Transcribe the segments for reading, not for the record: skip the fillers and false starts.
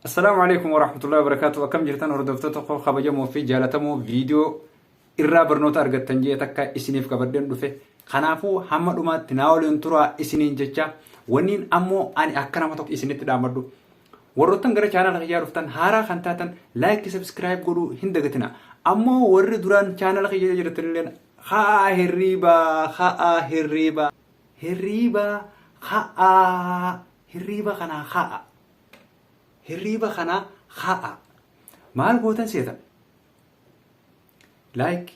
السلام عليكم ورحمة الله وبركاته. أكم جرتان هردفتو خبجمو في جالتمو فيديو إرّا برنوت أرغت تنجي تكا إسنيف كبردن دفه خنافو حمد ما تناول انترا إسنين ججا ونين أمو أني أكنا متوك إسنين تدامردو ورطان غير channel خيار رفتان هارا خانتاتن لايك سبسكرايب قولو هندغتنا أمو ور دوران channel خيار جرتن خا هريبا خا هريبا هريبا خا هريبا خنا خا هريبا خنا خاء مال قوتن سيدا لايك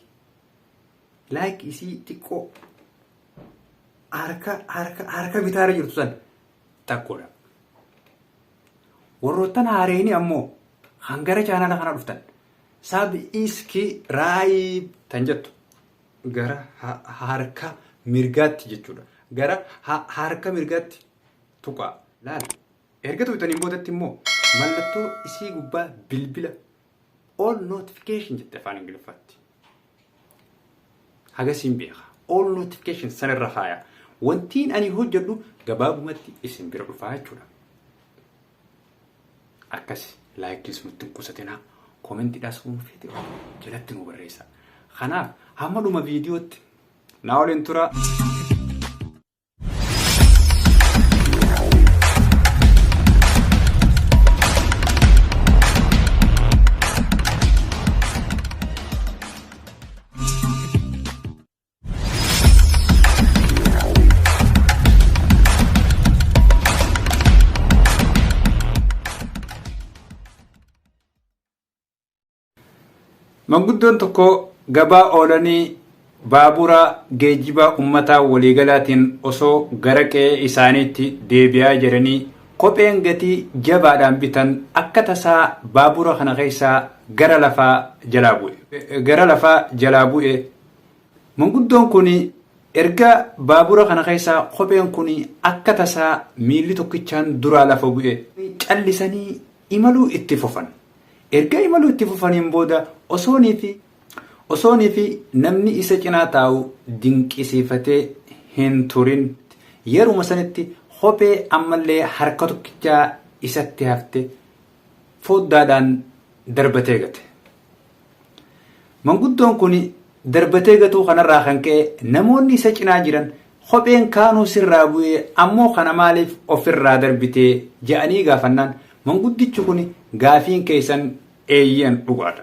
إسي تيكو عركة بتارة جرتوسان تاكولا وروتان هاريني أمو خانغارة جانا لخنا رفتان ساب إسكي رايب تنجتو غرا حركة مرغات جتشودا غرا حركة مرغات توقع لا ergatu itaniin boodatti immoo mallattoo isii gubbaa bilbila all notification jette afaan ingiliffaatti hagasiin beeka all notification sanarra faaya wantiin ani hojjedhu gabaabumatti isin bira dhufaa jechuudha akkasi laayikis nutti qusatinaa koomentiidhaas uumfete jalatti nu barreessa kanaaf hamma dhuma viidiyootti naa waliin tura. Manguddoon tokko gabaa oolanii baabura geejjiba ummataa waliigalaatiin osoo gara qe'ee isaaniitti deebi'aa jiranii kopheen gatii jabaadhaan bitan akka tasaa baabura kana keessaa gara lafaa jalaa bu'e. Manguddoon kun erga baabura kana keessaa kopheen kun akka tasaa miilli tokkichaan duraa lafa bu'e callisanii imaluu itti fufan. Erga imaluu itti fufaniin booda osoonii fi namni isa cinaa taa'u dinqisiifatee hin turin yeruma sanitti kophee ammallee harka tokkichaa isatti hafte foddaadhaan darbatee gate. Manguddoon kun darbatee gatuu kanarraa kan ka'e namoonni isa cinaa jiran kopheen kaanuu sirraa bu'ee ammoo kana maaliif ofirraa darbitee jedhanii gaafannaan manguddichi kun gaafiin keessan eeyyan dhugaadha.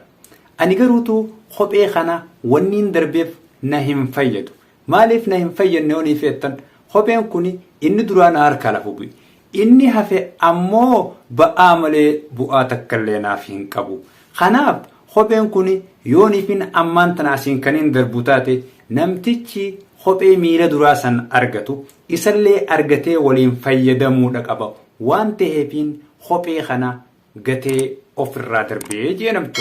Ani garuutu kophee kana wanniin darbeef na hin fayyadu. Maaliif na hin fayyadne yoonii feettan kopheen kun inni duraan harka lafu bu'e. Inni hafe ammoo ba'aa malee bu'aa takkallee naaf hin qabu. Kanaaf kopheen kun yooniifin ammaan tana asiin kan hin darbu taate namtichi kophee miila duraa san argatu isallee argatee waliin fayyadamuudha qaba. Waan ta'eefiin kophee kana gatee ofirraa darbee jee namtu.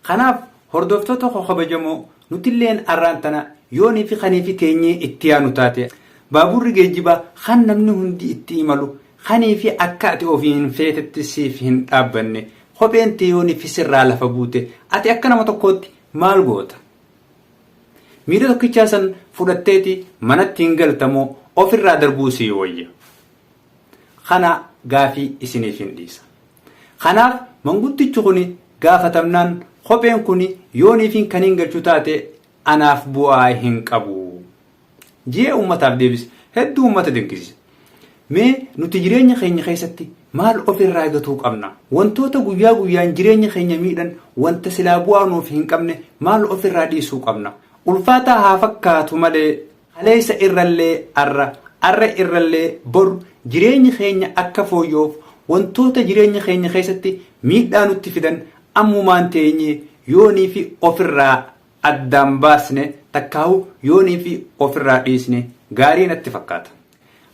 Kanaaf hordoftoota kabajamoo nutilleen arraan tana yoonii fi kanii fi teenyee itti yaanu taate baaburri geejjibaa kan namni hundi itti imalu kanii fi akka ati ofiin feetetti siif hin dhaabbanne kopheen tee yoonii fi sirraa lafa buute ati akka nama tokkootti maal goota? Miila tokkichaa san fudhatteeti manatti hin galtamoo ofirraa darbuu sii wayya. Kana gaafii isiniif hin dhiisa. Kanaaf manguddichi kun gaafatamnaan kopheen kun yooniifin kan hin galchu taate anaaf bu'aa hin qabu. Jee ummataaf deebise hedduu ummata dinqisiise. Mee nuti jireenya keenya keessatti maal ofirraa gatuu qabna? Wantoota guyyaa guyyaan jireenya keenya miidhan wanta silaa bu'aa nuuf hin qabne maal ofirraa dhiisuu qabna? Ulfaataa haa fakkaatu malee haleessa irrallee arra irrallee boru jireenya keenya akka fooyyoof wantoota jireenya keenya keessatti miidhaa nutti fidan ammumaan teenye yoonii fi ofirraa addaan baasne takkaawu yoonii fi ofirraa dhiisne gaarii natti fakkaata.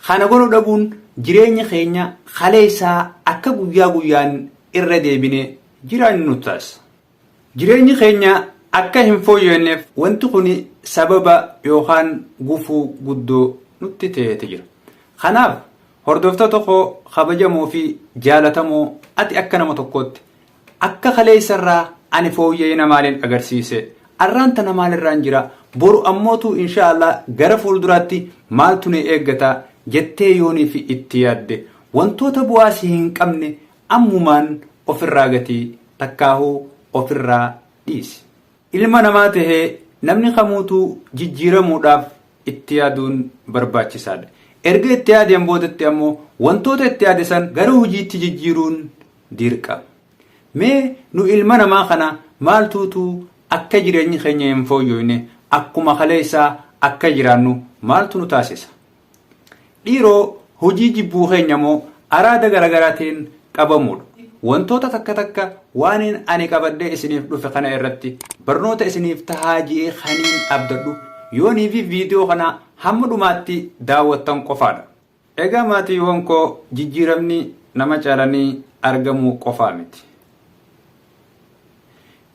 Kana godhuu dhabuun jireenya keenya haleessaa akka guyyaa guyyaan irra deebine jiraannu nutti taasisa. Jireenyi keenya akka hin fooyyeenneef wanti kun sababa yookaan gufuu guddoo nutti ta'eeti jira. Kanaaf hordoftoota koo kabajamoo fi jaalatamoo ati akka nama tokkootti akka haleessarraa ani fooyya'ina maaliin agarsiise arraan tana maalirraan jira boru ammootu inshaallah gara fuulduraatti maaltu ne eeggata jettee yoonii fi itti yaadde wantoota bu'aas hin qabne ammumaan ofirraa gatii takkaahuu ofirraa dhiisi. Ilma namaa tahee namni kamuutuu jijjiiramuudhaaf itti yaaduun barbaachisaadha. Erga itti yaadeen boodatti ammoo wantoota itti yaade san gara hojiitti jijjiiruun dirqama. Mee nu ilma namaa kana maaltuutu akka jireenyi keenya hin fooyyooyne akkuma kaleessaa akka jiraannu maaltu nu taasisa? Dhiiroo hojii jibbuu keenya moo araada garagaraatiin qabamuudha. Wantoota takka waan ani qabadhee isiniif dhufe kana irratti barnoota isiniif tahaa ji'ee kaniin abdadhu yoonii fi viidiyoo kana hamma dhumaatti daawwattan qofaadha. Egaa maatiiwwan koo jijjiiramni nama caalanii argamuu qofaa miti.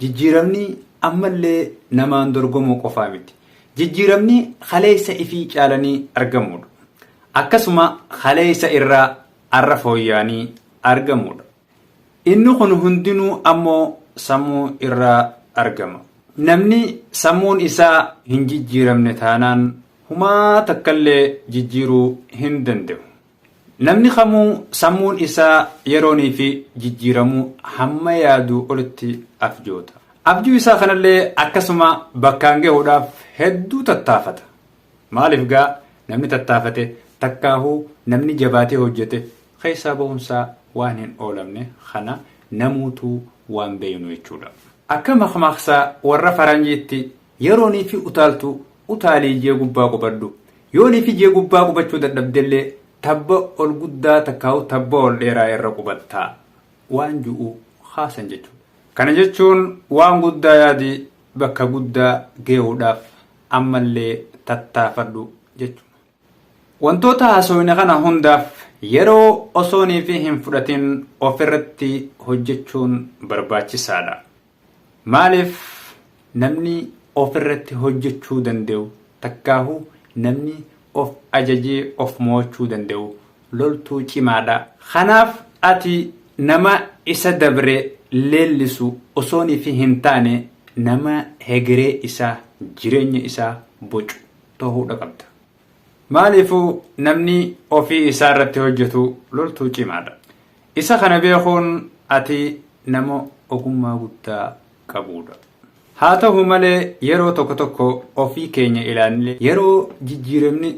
Jijjiiramni ammallee namaan dorgomuu qofaa miti. Jijjiiramni kaleessa ifii caalanii argamuudha. Akkasuma kaleessa irraa arra fooyya'anii argamuudha. Inni kun hundinuu ammoo sammuu irraa argama. Namni sammuun isaa hin jijjiiramne taanaan humaa takkallee jijjiiruu hin danda'u. Namni kamuu sammuun isaa yeroonii fi jijjiiramuu hamma yaaduu olitti afjoota. Abjuu isaa kanallee akkasuma bakkaan gahuudhaaf hedduu tattaafata. Maaliif gaa namni tattaafate takkaahuu namni jabaatee hojjete keessaa bahumsaa waan hin oolamne kana namuutuu waan beeynu jechuudha. Akka maqmaqsaa warra faranjiitti yeroonii fi utaaltu utaalii jee gubbaa qubadhu. Yoonii fi jee gubbaa qubachuu dadhabdellee tabba ol guddaa takkaa'u tabba ol dheeraa irra qubattaa waan ju'u haasan jechuudha. Kana jechuun waan guddaa yaadi bakka guddaa geehuudhaaf ammallee tattaafadhu jechuudha. Wantoota haasofne kana hundaaf yeroo osoonii fi hin fudhatin ofirratti hojjechuun barbaachisaadha. Maaliif namni ofirratti hojjechuu danda'u takkaahuu namni of ajajee of mo'achuu danda'u loltuu cimaadha. Kanaaf ati nama isa dabre leellisu osoonii fi hin taane nama hegeree isaa jireenya isaa bocu ta'uudha qabda. Maaliifuu namni ofii isaa irratti hojjetu loltuu cimaadha. Isa kana beekuun ati nama ogummaa guddaa qabuudha. Haa ta'u malee yeroo tokko ofii keenya ilaalle yeroo jijjiiramni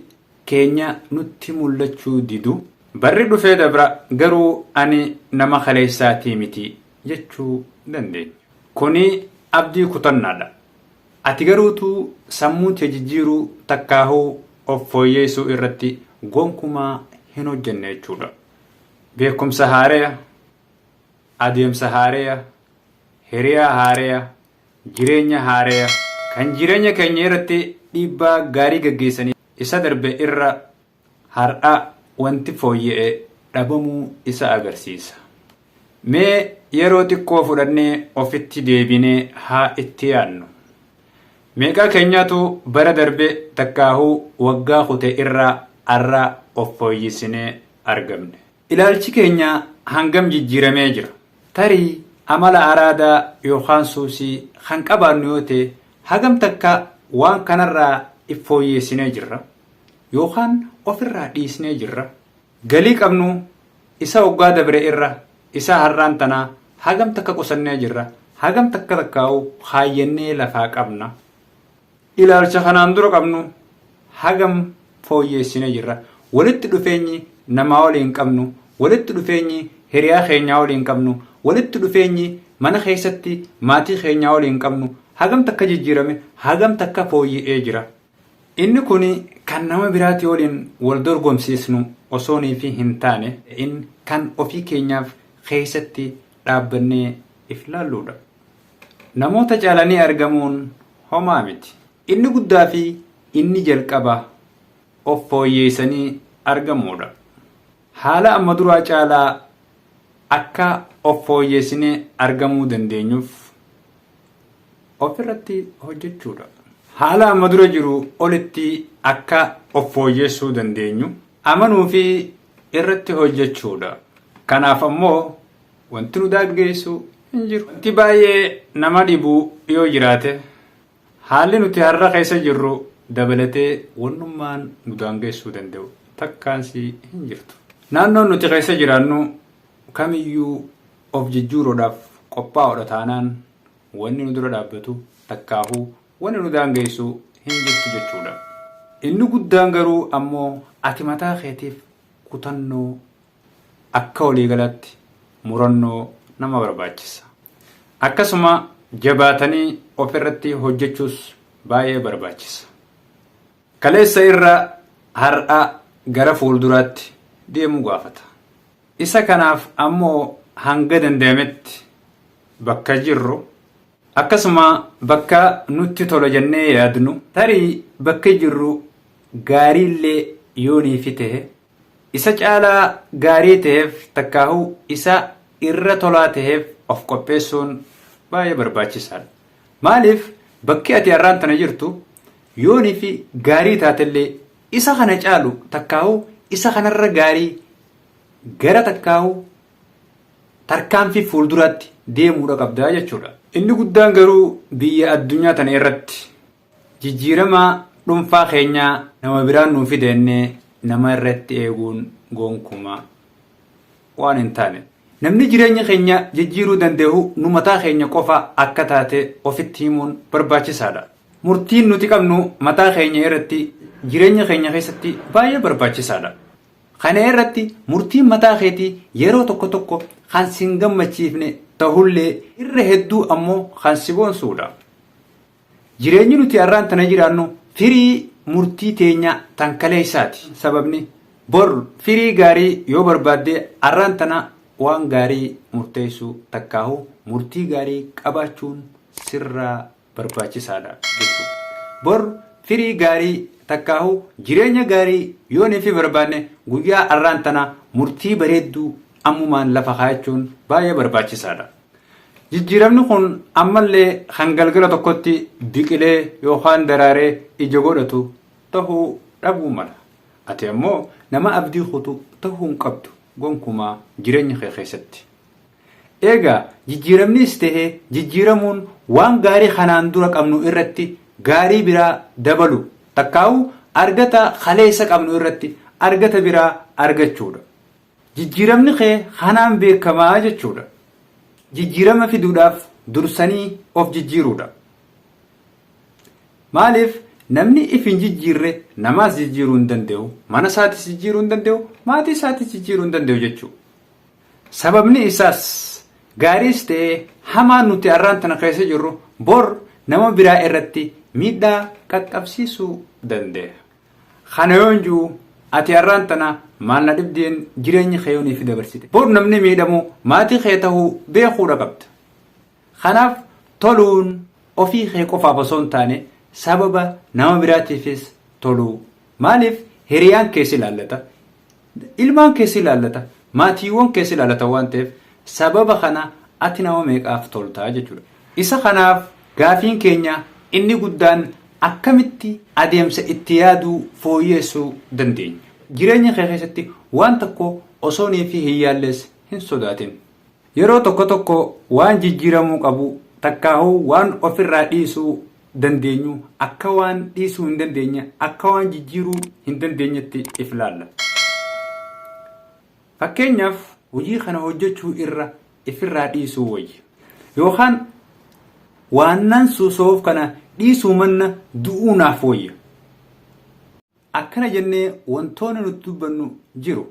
keenya nutti mul'achuu didu barri dhufee dabra garuu ani nama kaleessaatii miti jechuu dandeenya. Kuni abdii kutannaadha. Ati garuutuu sammuu kee jijjiiruu takkaahuu of fooyyeessuu irratti gonkumaa hin hojjenne jechuudha. Beekumsa haareya, adeemsa haareya, hiriyaa haareya, jireenya haareya kan jireenya keenya irratti dhiibbaa gaarii gaggeessanii isa darbe irra har'a wanti fooyya'e dhabamuu isa agarsiisa. Mee yeroo xiqqoo fudhannee ofitti deebinee haa itti yaadnu. Meeqaa keenyaatu bara darbe takkaahuu waggaa kute irraa arra of fooyyissinee argamne. Ilaalchi keenya hangam jijjiiramee jira. Tarii amala araadaa yookaan suusii kan qabaannu yoo ta'e hagam takka waan kanarraa if fooyyessinee jirra yookaan ofirraa dhiisnee jirra. Galii qabnu isa waggaa dabre irra isa har'aan tanaa hagam takka qusannee jirra. Hagam takka takkaa'uu haayyannee lafaa qabna. Ilaalcha kanaan dura qabnu hagam fooyyessinee jirra. Walitti dhufeenyi namaa waliin qabnu, walitti dhufeenyi hiriyaa keenyaa waliin qabnu, walitti dhufeenyi mana keessatti maatii keenyaa waliin qabnu hagam takka jijjiirame, hagam takka fooyya'ee jira. Inni kun kan nama biraatii waliin wal dorgomsiisnu osoonii fi hin taane inni kan ofii keenyaaf keessatti dhaabbannee if laalluudha. Namoota caalanii argamuun homaa miti. Inni guddaa fi inni jalqaba of fooyyeessanii argamuudha. Haala amma duraa caalaa akka of fooyyeessinee argamuu dandeenyuuf ofirratti hojjechuudha. Haala amma dura jiru olitti akka of fooyyeessuu dandeenyu amanuu fi irratti hojjechuudha. Kanaaf ammoo wanti nu daangeessu hin jiru. Wanti baay'ee nama dhibu yoo jiraate haalli nuti har'a keessa jirru dabalatee wannummaan nu daangeessuu danda'u takkaansi hin jirtu. Naannoon nuti keessa jiraannu kamiyyuu of jijjiiruudhaaf qophaa'udha taanaan wanni nu dura dhaabbatu takkaahuu wanni nu daangeessu hin jirtu jechuudha. Inni guddaan garuu ammoo ati mataa keetiif kutannoo akka waliigalaatti murannoo nama barbaachisa. Akkasuma jabaatanii ofirratti hojjechuus baay'ee barbaachisa. Kaleessa irra har'a gara fuulduraatti deemuu gaafata. Isa kanaaf ammoo hanga danda'ametti bakka jirru akkasuma bakka nutti tola jennee yaadnu tarii bakka jirru gaariillee yoonii fi ta'e isa caalaa gaarii ta'eef takkaahuu isa irra tolaa ta'eef of qopheessuun baay'ee barbaachisaadha. Maaliif bakki ati har'aan tana jirtu yoonii fi gaarii taatellee isa kana caalu takkaahuu isa kanarra gaarii gara takkaahuu tarkaanfii fuulduraatti deemuudha qabdaa jechuudha. Inni guddaan garuu biyya addunyaa tana irratti jijjiirama dhuunfaa keenyaa nama biraan nuuf fidennee nama irratti eeguun gonkumaa waan hin taane. Namni jireenya keenya jijjiiruu danda'u nu mataa keenya qofa akka taate ofitti himuun barbaachisaadha. Murtiin nuti qabnu mataa keenya irratti jireenya keenya keessatti baay'ee barbaachisaadha. Kana irratti murtiin mataa keetii yeroo tokko tokko kan sin gammachiifne ta'ullee irra hedduu ammoo kan si boonsuudha. Jireenyi nuti har'aan tana jiraannu firii murtii teenya tan kaleessaati. Sababni bor firii gaarii yoo barbaadde har'aan tana waan gaarii murteessuu takkaahu murtii gaarii qabaachuun sirraa barbaachisaadha jechuudha. Bor firii gaarii takkaahu jireenya gaarii yoo neefi barbaanne guyyaa har'aan tana murtii bareedduu ammumaan lafa kaayachuun baay'ee barbaachisaadha. Jijjiiramni kun ammallee kan galgala tokkotti biqilee yookaan daraaree ija godhatu tahuu dhabuu mala. Ati ammoo nama abdii kutu tahuu hin qabdu gonkumaa jireenya kee keessatti. Eegaa jijjiiramnis ta'ee jijjiiramuun waan gaarii kanaan dura qabnu irratti gaarii biraa dabalu takkaawu argata kaleessa qabnu irratti argata biraa argachuudha. Jijjiiramni kee kanaan beekamaa jechuudha. Jijjiirama fiduudhaaf dursanii of jijjiiruudha. Maaliif namni if hin jijjiirre namaas jijjiiruu hin danda'u, mana isaatis jijjiiruu hin danda'u, maatii isaatis jijjiiruu hin danda'u jechuudha. Sababni isaas gaariis ta'ee hamaan nuti har'aan tana keessa jirru bor nama biraa irratti miidhaa qaqqabsiisuu danda'a. Kana yoon jiru ati har'aan tana maal na dhibdeen jireenya kee yoonii fi dabarsite. Bor namni miidhamu maatii kee tahuu beekuudha qabda. Kanaaf toluun ofii kee qofaaf osoo hin taane sababa nama biraatiifis toluu. Maaliif hiriyaan keessi ilaallata, ilmaan keessi ilaallata, maatiiwwan keessi ilaallata waan ta'eef sababa kana ati nama meeqaaf toltaa jechuudha. Isa kanaaf gaafiin keenya inni guddaan akkamitti adeemsa itti yaaduu fooyyessuu dandeenya. Jireenya kee keessatti waan tokko osoo neefi hin yaalles hin sodaatin. Yeroo tokko tokko waan jijjiiramuu qabu takkaahuu waan ofirraa dhiisuu dandeenyu akka waan dhiisuu hin dandeenye akka waan jijjiiruu hin dandeenyetti if ilaalla. Fakkeenyaaf hojii kana hojjechuu irra ifirraa dhiisuu wayya. Yookaan waannan suusoof kana dhiisuu manna du'uu naaf wayya. Akkana jennee wantoonni nuti dubbannu jiru.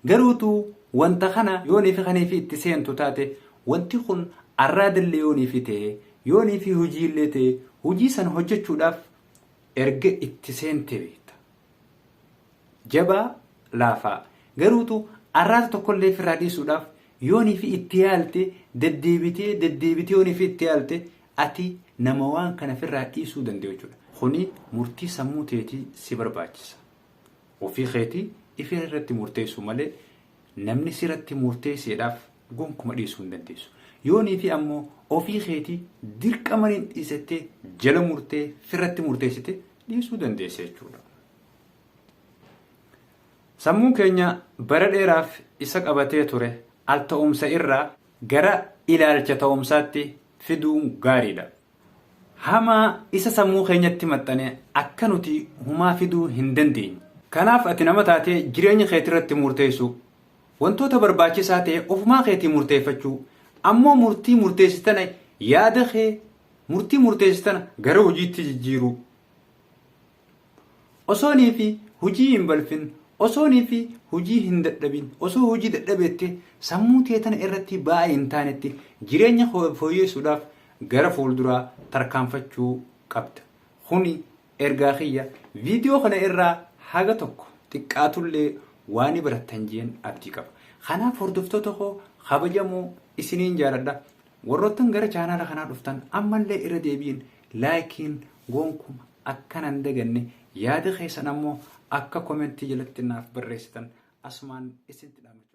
Garuutu wanta kana yoonii fi kanii fi itti seentu taate wanti kun arraadillee yoonii fi ta'e yoonii fi hojiillee ta'e hojii sana hojjechuudhaaf erga itti seente beekta. Jabaa laafaa garuutu arraata tokkollee ofirraa dhiisuudhaaf yoonii fi itti yaalte deddeebitee yoonii fi itti yaalte ati nama waan kana ofirraa dhiisuu danda'u jechuudha. Kuni murtii sammuu teetii si barbaachisa. Ofii keetii ifi irratti murteessu malee namni sirratti murteesseedhaaf gonkuma dhiisuu hin dandeessu. Yoonii fi ammoo ofii keetii dirqamaniin dhiisattee jala murtee firratti murteessite dhiisuu dandeessa jechuudha. Sammuun keenya bara dheeraaf isa qabatee ture al ta'umsa irraa gara ilaalcha ta'umsaatti fiduun gaariidha. Hamaa isa sammuu keenyatti maxxane akka nuti humaa fiduu hin dandeenye. Kanaaf ati nama taatee jireenya keetii irratti murteessu wantoota barbaachisaa ta'e ofumaa keetii murteeffachuu ammoo murtii murteessitana yaada kee murtii murteessitana gara hojiitti jijjiiruu osoonii fi hojii hin balfin osoonii fi hojii hin dadhabin osoo hojii dadhabeette sammuu teetana irratti baay'ee hin taanetti jireenya fooyyessuudhaaf gara fuulduraa tarkaanfachuu qabda. Kuni ergaa kiyya viidiyoo kana irraa haga tokko xiqqaatullee waan barattan jeen abdii qaba. Kanaaf hordoftoota koo kabajamoo isiniin jaaladha. Warroottan gara chaanaala kanaa dhuftan ammallee irra deebiin laayikiin gonkuma akkanan daganne yaada keessan ammoo akka komentii jalatti naaf barreessitan asumaan isinitti dhaamatu.